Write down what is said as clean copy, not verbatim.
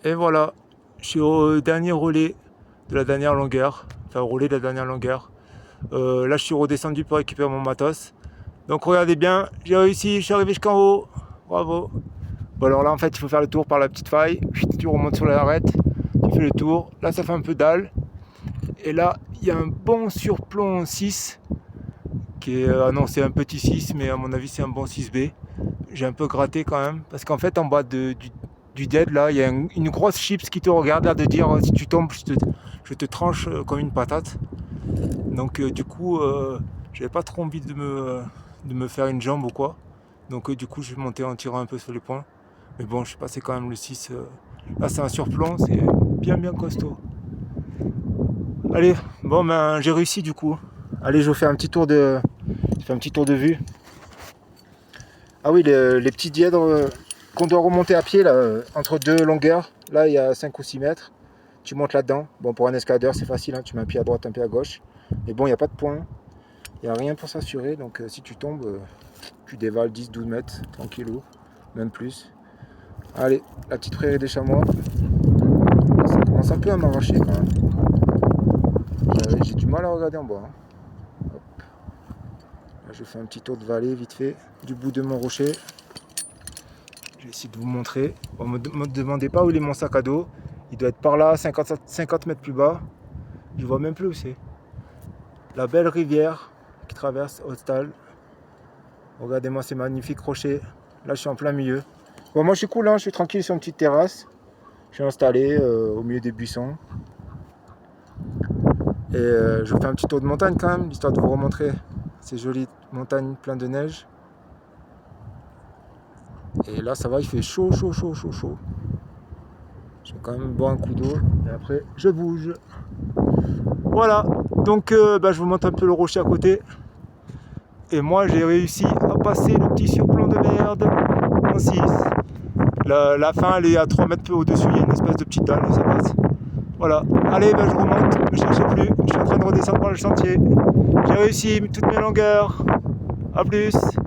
Et voilà, je suis au dernier relais de la dernière longueur. Enfin, au relais de la dernière longueur. Là, je suis redescendu pour récupérer mon matos. Donc regardez bien, j'ai réussi, je suis arrivé jusqu'en haut. Bravo. Bon alors là, en fait, il faut faire le tour par la petite faille. Tu remontes sur l'arête, tu fais le tour. Là, ça fait un peu dalle. Et là, il y a un bon surplomb 6 qui est annoncé un petit 6, mais à mon avis, c'est un bon 6B. J'ai un peu gratté quand même, parce qu'en fait, en bas du dead, là, il y a une grosse chips qui te regarde, là, de dire si tu tombes, je te tranche comme une patate. Donc, du coup, j'avais pas trop envie de me faire une jambe ou quoi. Donc, du coup, je vais monter en tirant un peu sur les points. Mais bon, je suis passé quand même le 6. Là, c'est un surplomb, c'est bien costaud. Allez, bon, ben, j'ai réussi du coup. Allez, je vous fais un petit tour je fais un petit tour de vue. Ah oui, les petits dièdres qu'on doit remonter à pied, là, entre deux longueurs. Là, il y a 5 ou 6 mètres. Tu montes là-dedans. Bon, pour un escaladeur, c'est facile, hein, tu mets un pied à droite, un pied à gauche. Mais bon, il n'y a pas de point. Il n'y a rien pour s'assurer. Donc, si tu tombes, tu dévales 10-12 mètres, tranquillou. Même plus. Allez, la petite prairie des chamois. Là, ça commence un peu à m'arracher quand même. J'ai du mal à regarder en bas. Hein. Là, je fais un petit tour de vallée vite fait, du bout de mon rocher. Je vais essayer de vous montrer. Bon, me demandez pas où il est mon sac à dos. Il doit être par là, 50 mètres plus bas. Je vois même plus où c'est. La belle rivière qui traverse Hostal. Regardez-moi ces magnifiques rochers. Là, je suis en plein milieu. Bon, moi, je suis cool, hein, je suis tranquille sur une petite terrasse. Je suis installé au milieu des buissons. Et je fais un petit tour de montagne quand même, histoire de vous remontrer ces jolies montagnes pleines de neige. Et là, ça va, il fait chaud. Je vais quand même boire un coup d'eau et après, je bouge. Voilà, donc je vous montre un peu le rocher à côté. Et moi, j'ai réussi à passer le petit surplomb de merde en 6. La fin, elle est à 3 mètres au-dessus, il y a une espèce de petite dalle et ça passe. Voilà, allez, je remonte, ne me cherchez plus, je suis en train de redescendre par le sentier. J'ai réussi toutes mes longueurs. A plus.